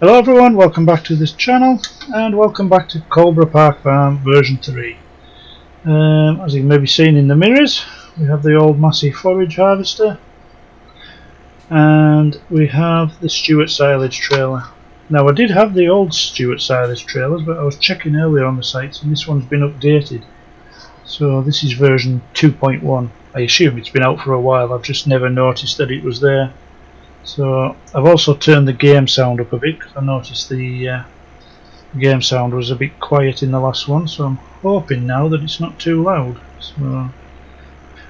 Hello everyone, welcome back to this channel and welcome back to COLDBOROUGH Park Farm version 3. As you may be seeing in the mirrors, we have the old massive forage harvester and we have the Stewart silage trailer. Now I did have the old Stewart silage trailers, but I was checking earlier on the sites and this one's been updated. So this is version 2.1. I assume it's been out for a while, I've just never noticed that it was there. So I've also turned the game sound up a bit because I noticed the game sound was a bit quiet in the last one, so I'm hoping now that it's not too loud. So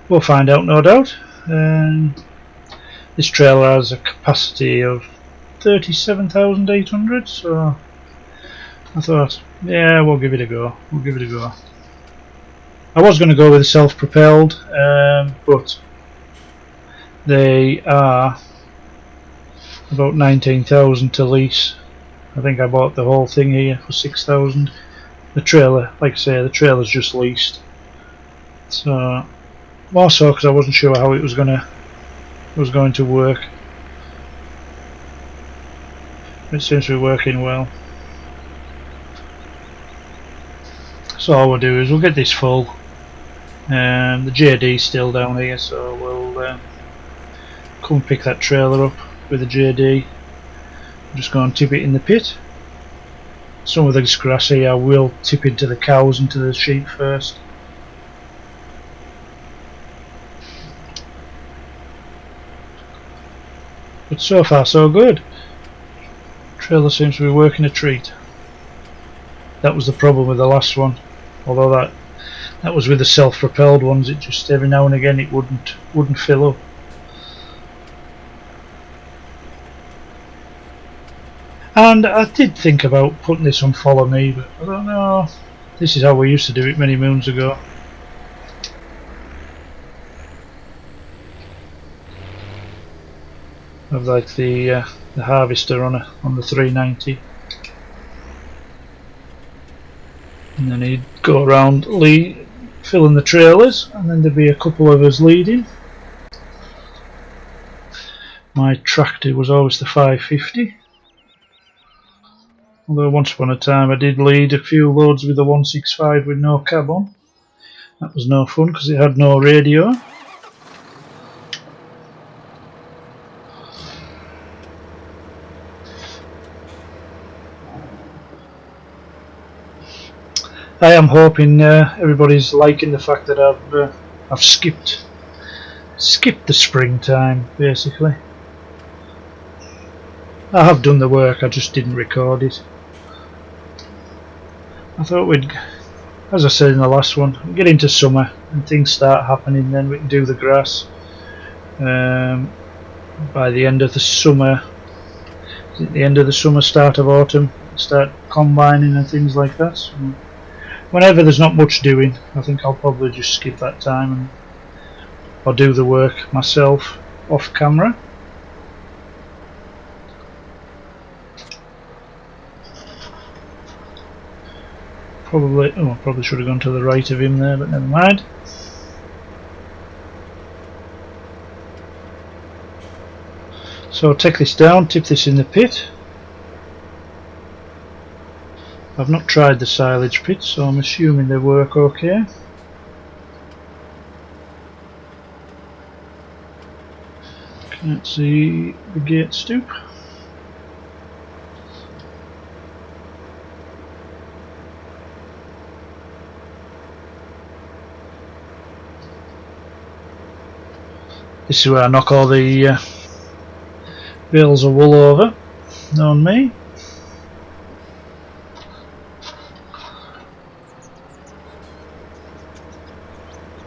we'll find out, no doubt. This trailer has a capacity of 37,800, so I thought, yeah, we'll give it a go. I was going to go with a self-propelled, but they are about 19,000 to lease. I think I bought the whole thing here for 6,000. The trailer, like I say, the trailer's just leased. So more so because I wasn't sure how it was going to work. It seems to be working well. So all we'll do is we'll get this full. The JD's still down here, so we'll come pick that trailer up with the JD. Just go and tip it in the pit. Some of this grass here I will tip into the cows and to the sheep first. But so far so good. Trailer seems to be working a treat. That was the problem with the last one. Although that was with the self-propelled ones, it just every now and again it wouldn't fill up. And I did think about putting this on follow me, but I don't know. This is how we used to do it many moons ago. Of like the harvester on the 390, and then he'd go around filling the trailers, and then there'd be a couple of us leading. My tractor was always the 550. Although once upon a time I did lead a few loads with the 165 with no cab on. That was no fun because it had no radio. I am hoping everybody's liking the fact that I've skipped the springtime basically. I have done the work, I just didn't record it. I thought we'd, as I said in the last one, get into summer and things start happening, then we can do the grass. By the end of the summer, start of autumn, start combining and things like that. So whenever there's not much doing, I think I'll probably just skip that time or do the work myself off camera. I probably should have gone to the right of him there, but never mind. So I'll take this down, tip this in the pit. I've not tried the silage pit, so I'm assuming they work okay. Can't see the gate stoop. This is where I knock all the bales of wool over, knowing me.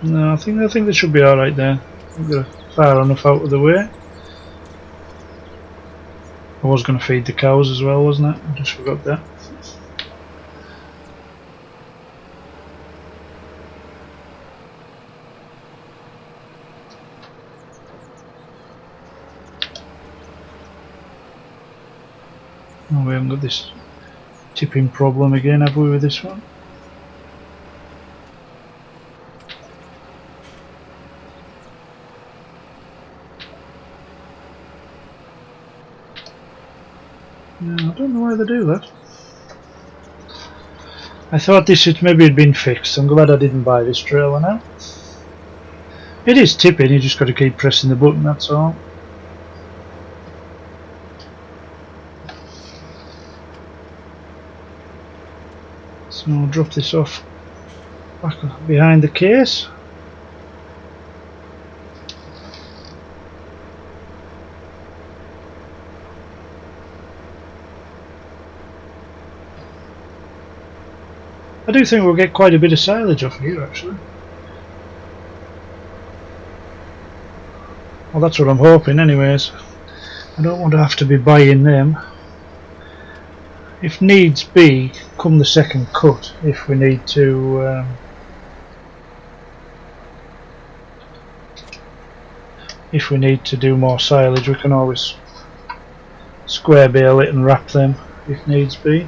No, I think they should be alright there. They're far enough out of the way. I was going to feed the cows as well, wasn't it? I just forgot that. Oh, we haven't got this tipping problem again, have we, with this one? No, I don't know why they do that. I thought this had maybe had been fixed. I'm glad I didn't buy this trailer now. It is tipping, you just got to keep pressing the button, that's all. So I'll drop this off back behind the case. I do think we'll get quite a bit of silage off here actually. Well, that's what I'm hoping anyways. I don't want to have to be buying them. If needs be, come the second cut, if we need to do more silage, we can always square bale it and wrap them if needs be.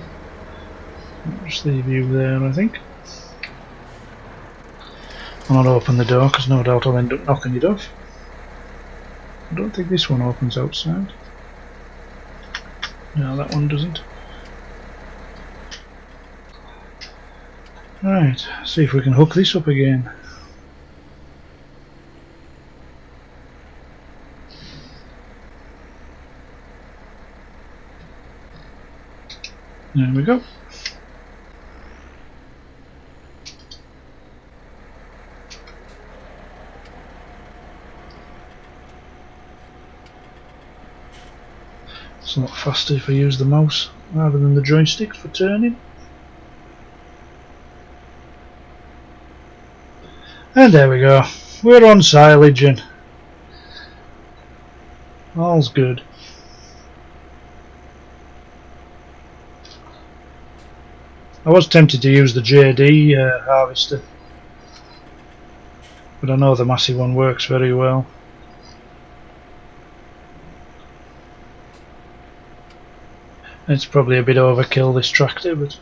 I'll just leave you there, I think. I'll not open the door because no doubt I'll end up knocking it off. I don't think this one opens outside. No, that one doesn't. Right, see if we can hook this up again. There we go. It's a lot faster if I use the mouse rather than the joysticks for turning. And there we go. We're on silage and all's good. I was tempted to use the JD harvester, but I know the massive one works very well. It's probably a bit overkill, this tractor, but you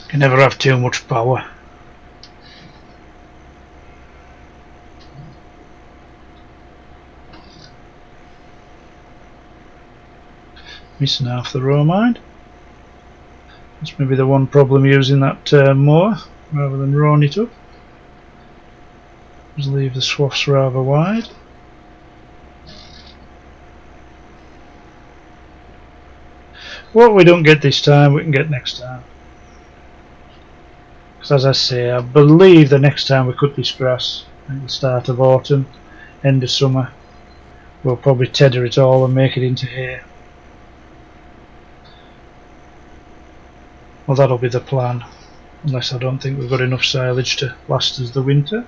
can never have too much power. Missing half the row mind. That's maybe the one problem using that mower rather than rowing it up. Just leave the swaths rather wide. What we don't get this time, we can get next time. Because as I say, I believe the next time we cut this grass at the start of autumn, end of summer, we'll probably tedder it all and make it into hay. Well, that'll be the plan, unless I don't think we've got enough silage to last us the winter.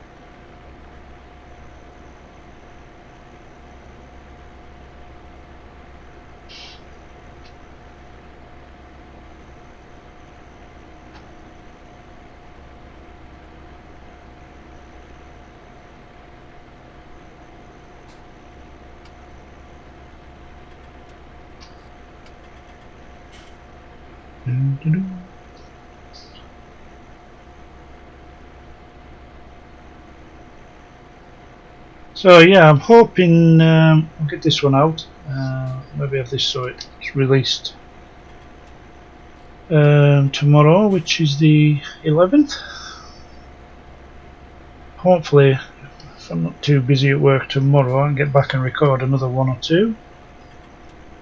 So yeah, I'm hoping I'll get this one out. Maybe have this so it's released tomorrow, which is the 11th. Hopefully, if I'm not too busy at work tomorrow, I can get back and record another one or two.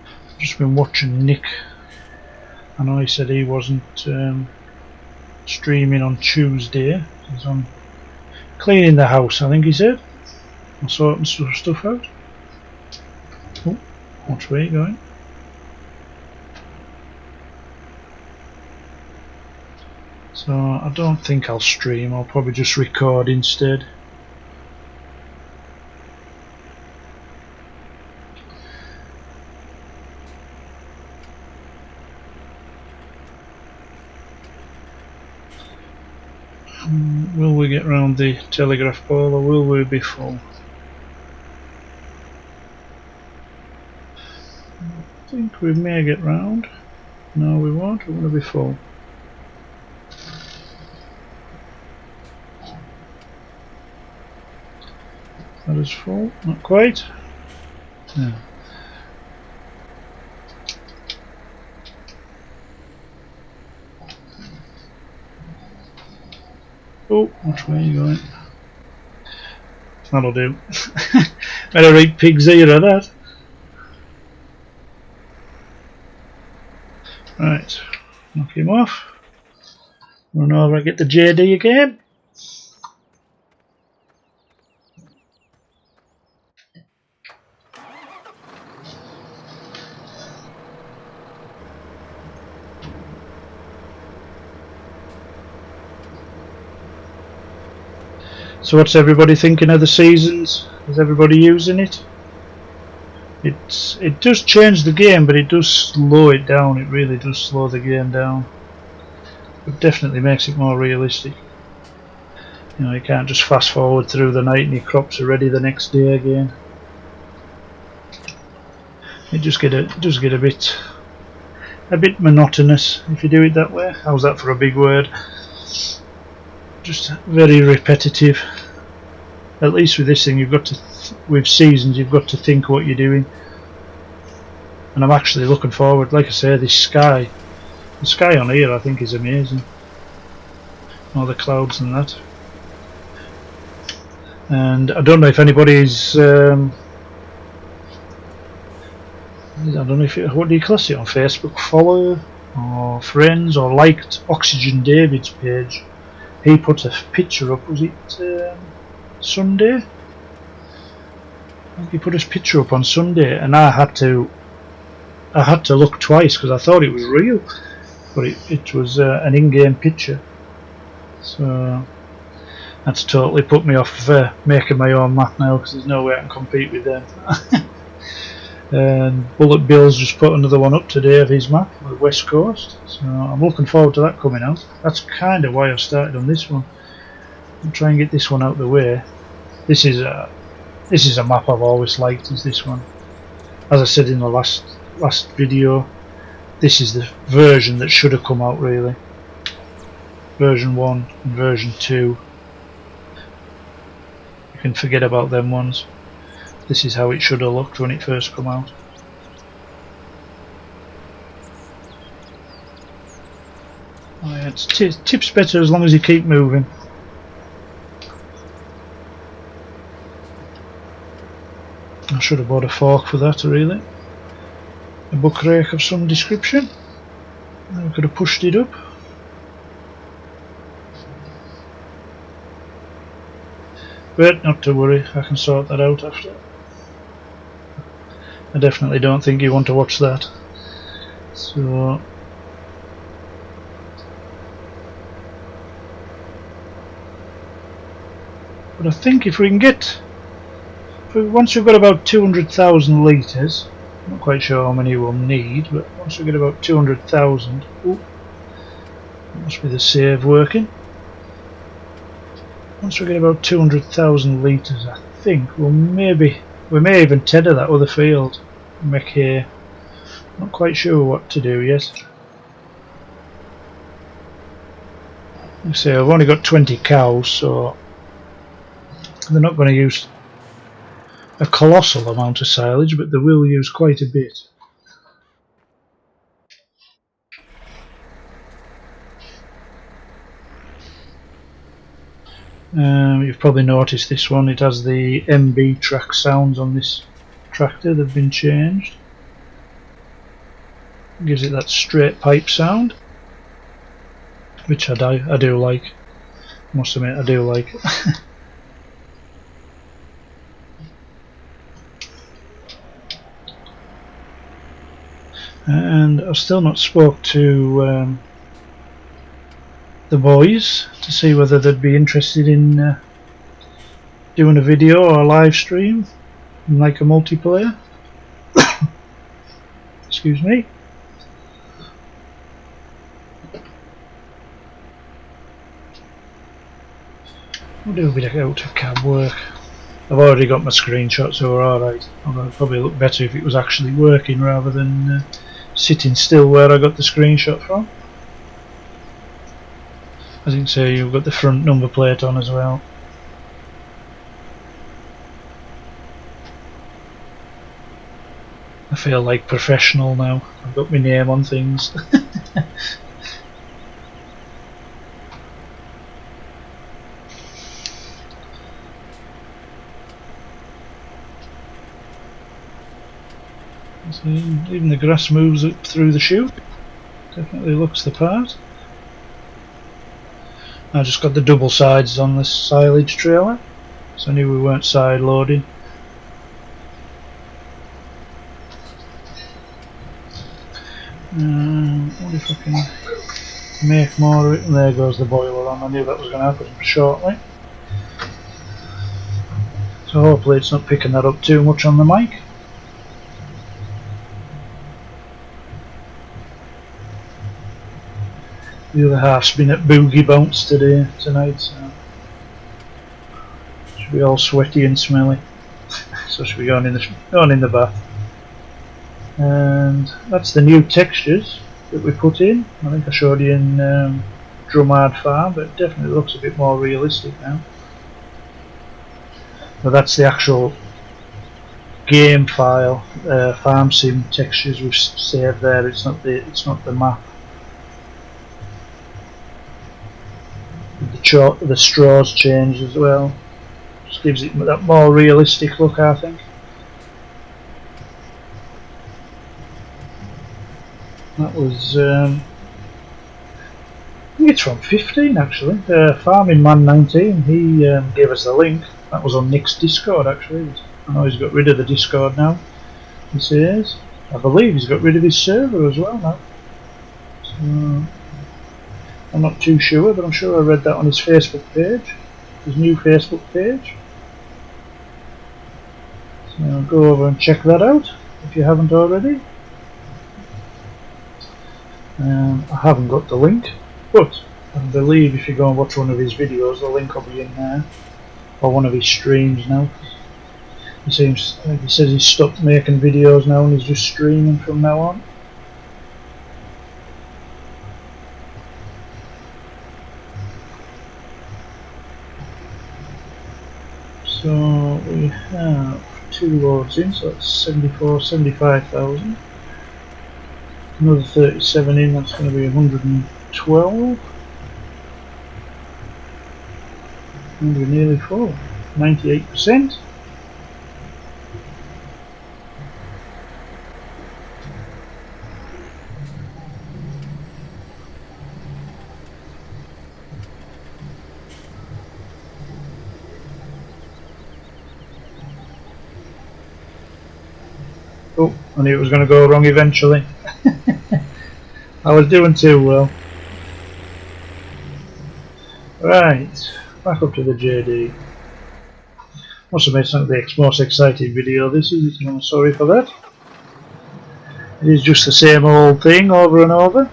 I've just been watching Nick. I know he said he wasn't streaming on Tuesday. He's on cleaning the house, I think he said. I'm sorting some stuff out. Oh, which way are you going? So I don't think I'll stream, I'll probably just record instead. Will we get round the telegraph pole or will we be full? I think we may get round. No, we won't, we're going to be full. That is full, not quite. Yeah. Oh, which way are you going? That'll do. Better eat pig's ear of that. Right, knock him off. Run over and get the JD again. So what's everybody thinking of the seasons? Is everybody using it? It does change the game, but it does slow it down. It really does slow the game down. It definitely makes it more realistic. You know, you can't just fast forward through the night and your crops are ready the next day again. It does get a bit monotonous if you do it that way. How's that for a big word? Just very repetitive. At least with this thing, you've got to, with seasons, you've got to think what you're doing. And I'm actually looking forward, like I say, this sky. The sky on here I think is amazing. All the clouds and that. And I don't know if anybody's I don't know if it, what do you class it on Facebook, follow or friends or liked Oxygen David's page. He put a picture up, was it Sunday? I think he put his picture up on Sunday and I had to look twice because I thought it was real, but it was an in-game picture. So that's totally put me off making my own map now because there's no way I can compete with them. And Bullet Bill's just put another one up today of his map, the West Coast. So I'm looking forward to that coming out. That's kind of why I started on this one. I'll try and get this one out of the way. This is a map I've always liked. Is this one? As I said in the last video, this is the version that should have come out really. Version 1 and version 2. You can forget about them ones. This is how it should have looked when it first come out. Oh yeah, it's tips better as long as you keep moving. I should have bought a fork for that really. A buck rake of some description. I could have pushed it up. But not to worry, I can sort that out after. I definitely don't think you want to watch that. So but I think if we can get, once we've got about 200,000 litres, I'm not quite sure how many we'll need, but once we get about 200,000, oh, must be the save working. Once we get about 200,000 litres, I think we may even tether that other field and make hay. Not quite sure what to do yet. You see, I've only got 20 cows, so they're not going to use a colossal amount of silage, but they will use quite a bit. You've probably noticed this one, it has the MB track sounds on this tractor, they've been changed. Gives it that straight pipe sound, which I do like, must admit I do like it. And I've still not spoke to the boys to see whether they'd be interested in doing a video or a live stream, like a multiplayer. Excuse me. We'll do a bit of out of cab work. I've already got my screenshot, so we're alright. Although it'd probably look better if it was actually working rather than sitting still where I got the screenshot from. As you can see, you've got the front number plate on as well. I feel like professional now. I've got my name on things. See, even the grass moves up through the chute. Definitely looks the part. I just got the double sides on this silage trailer, so I knew we weren't side loading. I wonder if I can make more of it. And there goes the boiler on. I knew that was going to happen shortly. So hopefully it's not picking that up too much on the mic. The other half's been at boogie bounce tonight, so should be all sweaty and smelly. So should be going in the bath. And that's the new textures that we put in. I think I showed you in Drumard Farm, but it definitely looks a bit more realistic now. But that's the actual game file, farm sim textures we've saved there. It's not the map. The straws changed as well. Just gives it that more realistic look, I think. That was, I think it's from 15 actually. Farming Man 19. He gave us the link. That was on Nick's Discord actually. I know he's got rid of the Discord now. He says. I believe he's got rid of his server as well now. So, I'm not too sure, but I'm sure I read that on his Facebook page, his new Facebook page. So go over and check that out if you haven't already. I haven't got the link, but I believe if you go and watch one of his videos, the link will be in there, or one of his streams now. He says he's stopped making videos now and he's just streaming from now on. So we have 2 loads in, so that's 75,000. Another 37 in, that's going to be 112. And we're nearly full, 98%. Oh, I knew it was going to go wrong eventually. I was doing too well. Right, back up to the JD. Must have made something the most exciting video this is, I'm sorry for that. It is just the same old thing over and over.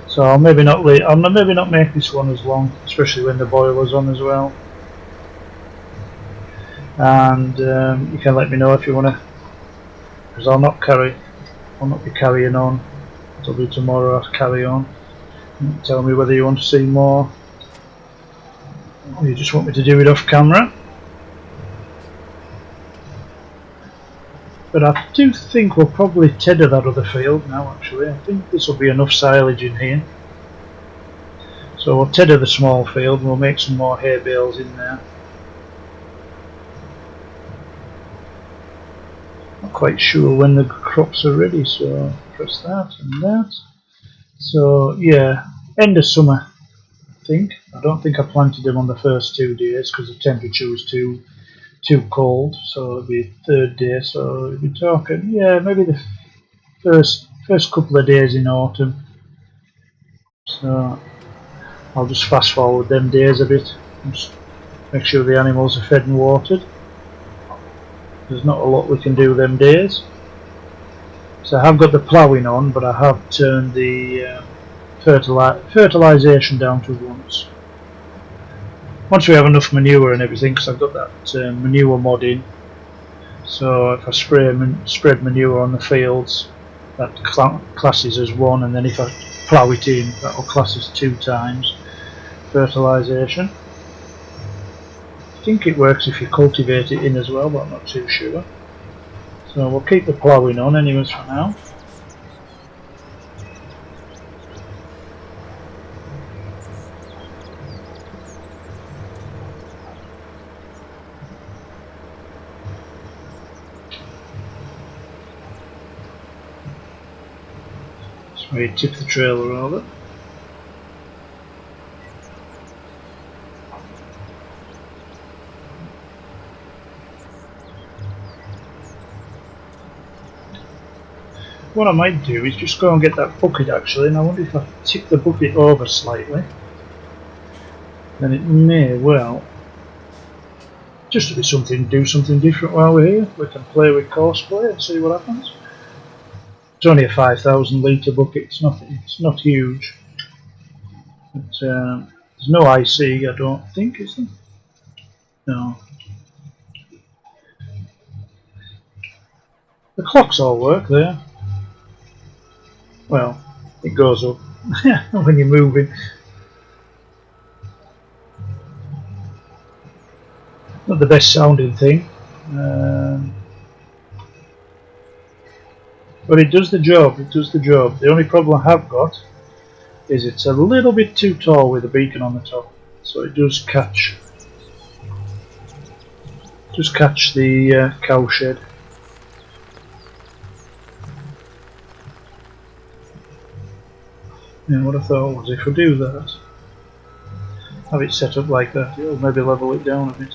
So I'll maybe not make this one as long, especially when the boiler's on as well. And you can let me know if you want to, because I'll not be carrying on. It'll be tomorrow I'll carry on. Tell me whether you want to see more or you just want me to do it off camera. But I do think we'll probably tether that other field now actually. I think this will be enough silage in here. So we'll tether the small field and we'll make some more hay bales in there. Not quite sure when the crops are ready, so press that and that. So yeah, end of summer I think. I don't think I planted them on the first 2 days because the temperature was too cold, so it'll be 3rd day, so we'll be talking, yeah, maybe the first couple of days in autumn. So I'll just fast forward them days a bit and just make sure the animals are fed and watered. There's not a lot we can do them days. So I have got the ploughing on, but I have turned the fertilisation down to once. Once we have enough manure and everything, because I've got that manure mod in. So if I spread manure on the fields, that classes as 1, and then if I plough it in, that will class as 2 times fertilisation. I think it works if you cultivate it in as well, but I'm not too sure. So we'll keep the ploughing on anyways for now. We tip the trailer over. What I might do is just go and get that bucket actually, and I wonder if I tip the bucket over slightly, then it may well, just to be something, do something different while we're here. We can play with course play and see what happens. It's only a 5,000 litre bucket, it's not huge. But, there's no IC, I don't think, is there? No. The clocks all work there. Well, it goes up when you're moving. Not the best sounding thing, but it does the job. It does the job. The only problem I have got is it's a little bit too tall with the beacon on the top, so it does catch the cow shed. And what I thought was if I do that, have it set up like that, it'll maybe level it down a bit.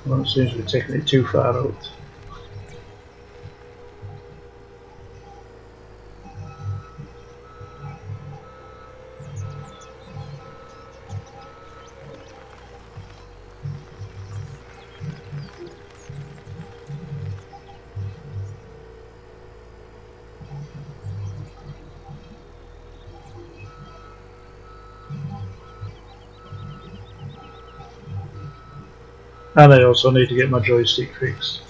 Well, it seems to be taking it too far out. And I also need to get my joystick fixed,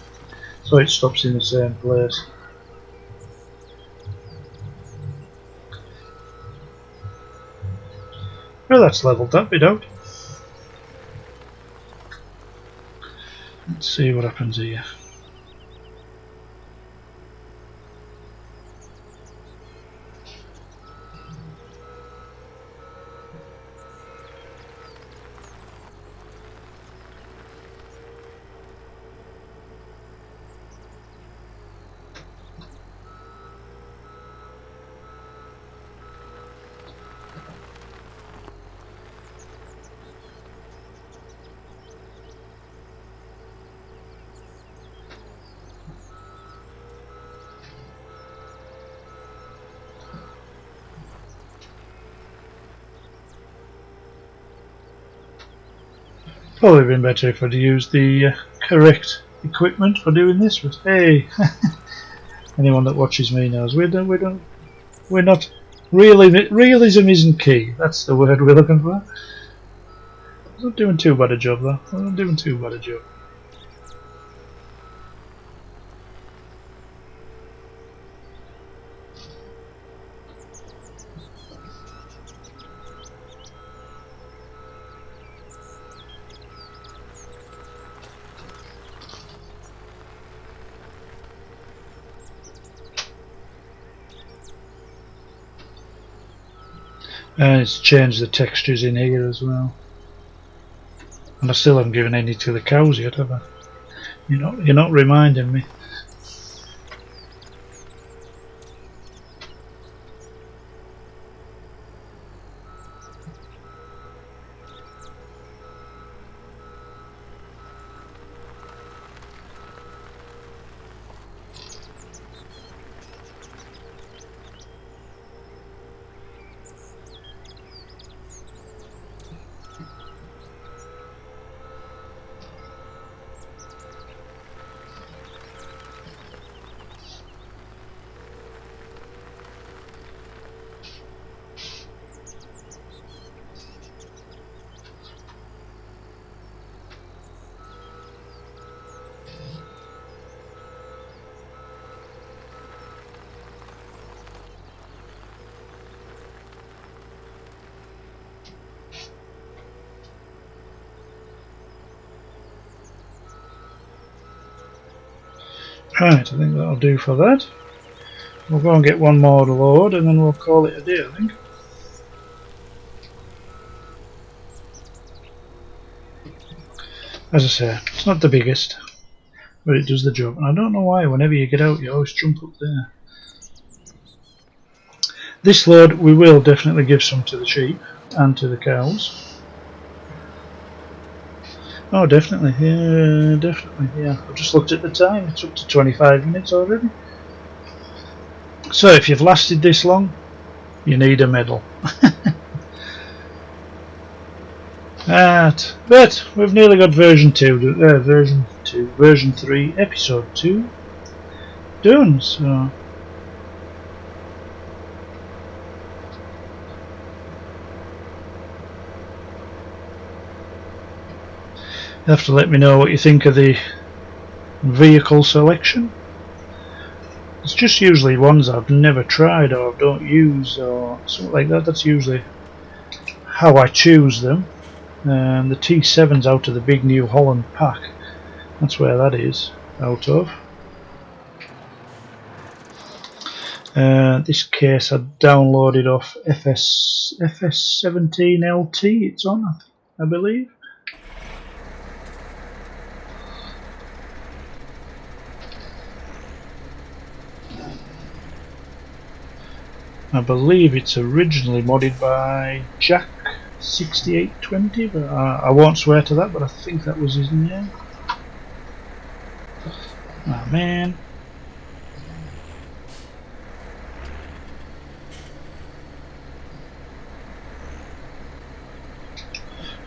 so it stops in the same place. Well, that's levelled that bit out. Let's see what happens here. Probably been better if I'd used the correct equipment for doing this, but hey, anyone that watches me knows we're not realism isn't key. That's the word we're looking for. I'm not doing too bad a job though. I'm not doing too bad a job. And it's changed the textures in here as well. And I still haven't given any to the cows yet, have I? You're not reminding me. Right, I think that'll do for that. We'll go and get one more load and then we'll call it a day, I think. As I say, it's not the biggest, but it does the job. And I don't know why, whenever you get out, you always jump up there. This load, we will definitely give some to the sheep and to the cows. Oh, definitely, yeah. I've just looked at the time, it's up to 25 minutes already. So if you've lasted this long, you need a medal. But we've nearly got version 3, episode 2 done, so you have to let me know what you think of the vehicle selection. It's just usually ones I've never tried or don't use or something like that. That's usually how I choose them. The T7's out of the big New Holland pack. That's where that is out of. This case I downloaded off FS17LT. It's on, I believe. I believe it's originally modded by Jack6820, but I won't swear to that, but I think that was his name. Oh man.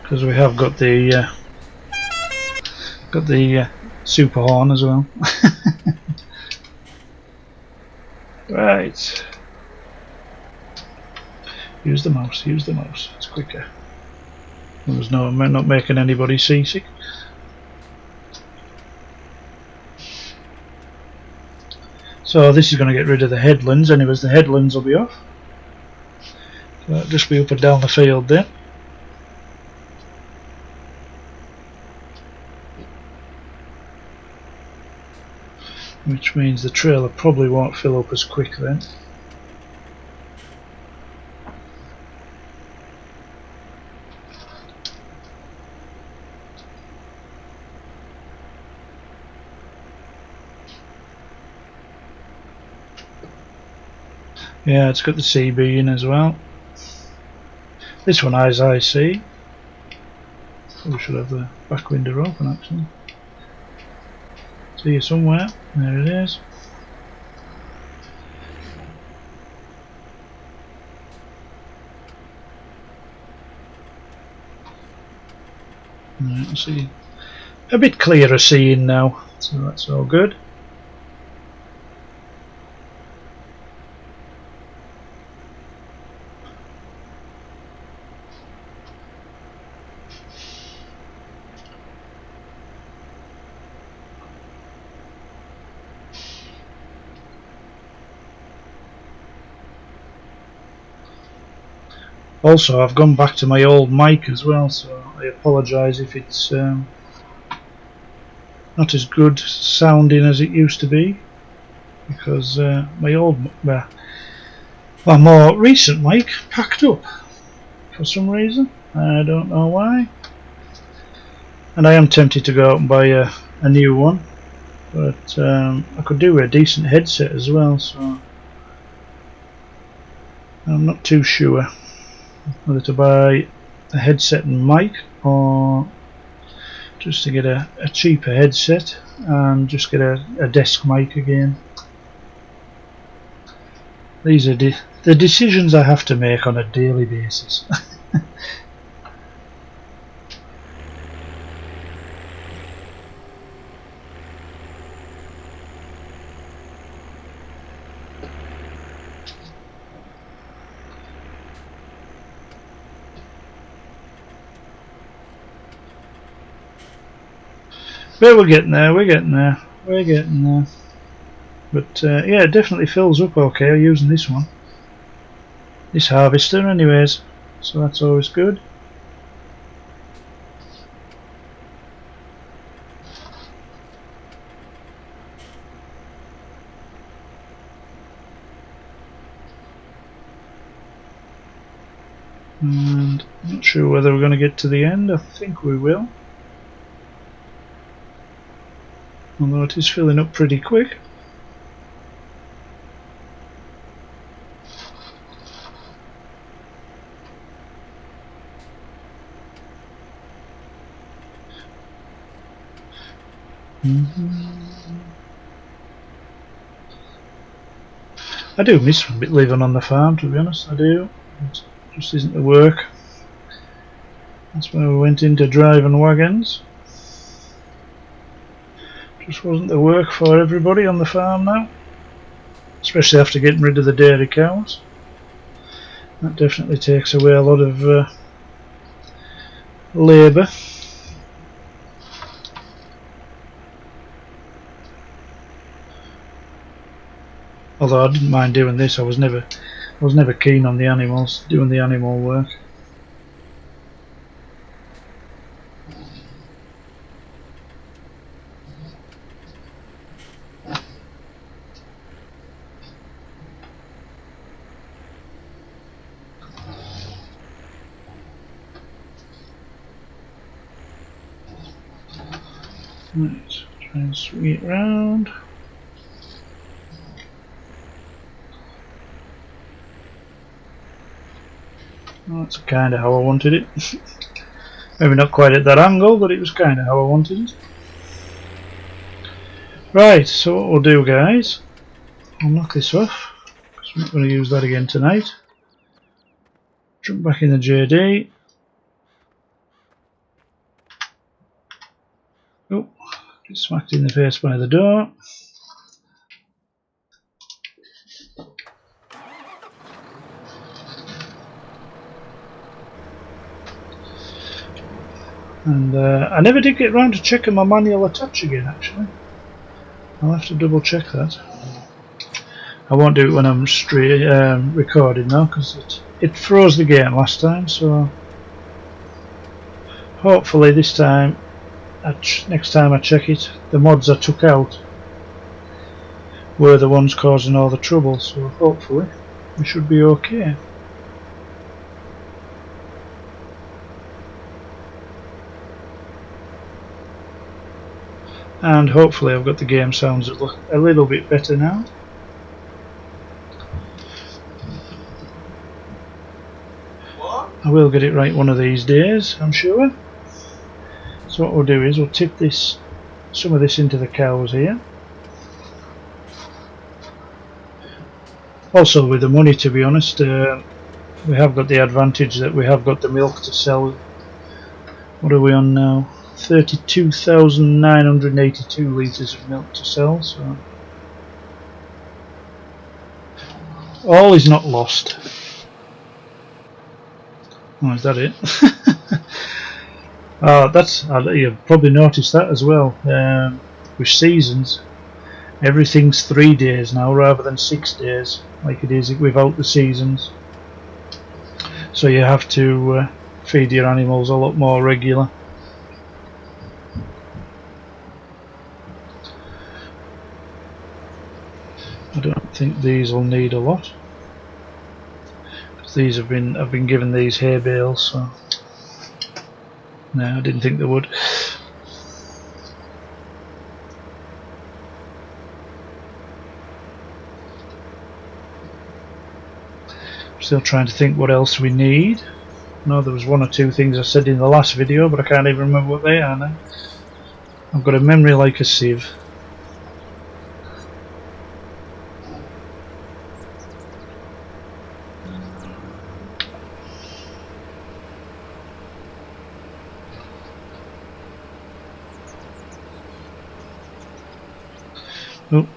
Because we have got the super horn as well. Right. Use the mouse, it's quicker. There's no, I'm not making anybody seasick. So this is going to get rid of the headlands, anyways the headlands will be off. So that'll just be up and down the field there. Which means the trailer probably won't fill up as quick then. Yeah, it's got the CB in as well. This one has IC. We should have the back window open actually. See you somewhere. There it is. Right, see. A bit clearer seeing now, so that's all good. Also, I've gone back to my old mic as well, so I apologise if it's not as good sounding as it used to be, because my more recent mic packed up for some reason. I don't know why. And I am tempted to go out and buy a new one, but I could do a decent headset as well, so I'm not too sure whether to buy a headset and mic or just to get a cheaper headset and just get a desk mic again. These are the decisions I have to make on a daily basis. But we're getting there, But yeah, it definitely fills up okay using this one. This harvester anyways, so that's always good. And I'm not sure whether we're going to get to the end. I think we will. Although it is filling up pretty quick. I do miss a bit living on the farm, to be honest. I do. It just isn't the work. That's why we went into driving wagons. Just wasn't the work for everybody on the farm now, especially after getting rid of the dairy cows. That definitely takes away a lot of labour. Although I didn't mind doing this, I was never keen on the animals, doing the animal work. Right, try and swing it round. Well, that's kind of how I wanted it. Maybe not quite at that angle, but it was kind of how I wanted it. Right, so what we'll do, guys, I'll knock this off, because I'm not going to use that again tonight. Jump back in the JD. Oh, get smacked in the face by the door. And I never did get round to checking my manual attach again, actually. I'll have to double check that. I won't do it when I'm straight recording though, because it froze the game last time, so hopefully this time, next time I check it, the mods I took out were the ones causing all the trouble, so hopefully we should be okay. And hopefully I've got the game sounds a little bit better now. I will get it right one of these days, I'm sure. So what we'll do is we'll tip some of this into the cows here. Also with the money, to be honest, we have got the advantage that we have got the milk to sell. What are we on now? 32,982 litres of milk to sell, so all is not lost. Oh, is that it? You've probably noticed that as well. With seasons, everything's 3 days now rather than 6 days, like it is without the seasons. So you have to feed your animals a lot more regular. I don't think these will need a lot, because these I've been given these hay bales, so no, I didn't think they would. Still trying to think what else we need. No, there was one or two things I said in the last video, but I can't even remember what they are now. I've got a memory like a sieve. Oh.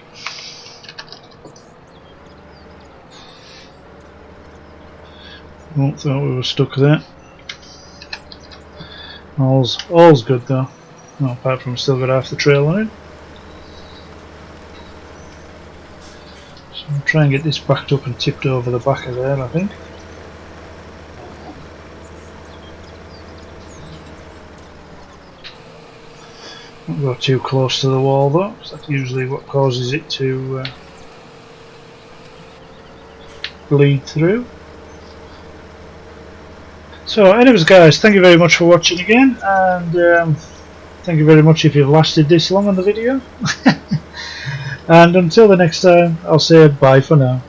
Oh, thought we were stuck there. All's good though. Well, apart from still got half the trail on it. So I'll try and get this backed up and tipped over the back of there, I think. Don't go too close to the wall though, because that's usually what causes it to bleed through. So anyways guys, thank you very much for watching again, and thank you very much if you've lasted this long on the video. And until the next time, I'll say bye for now.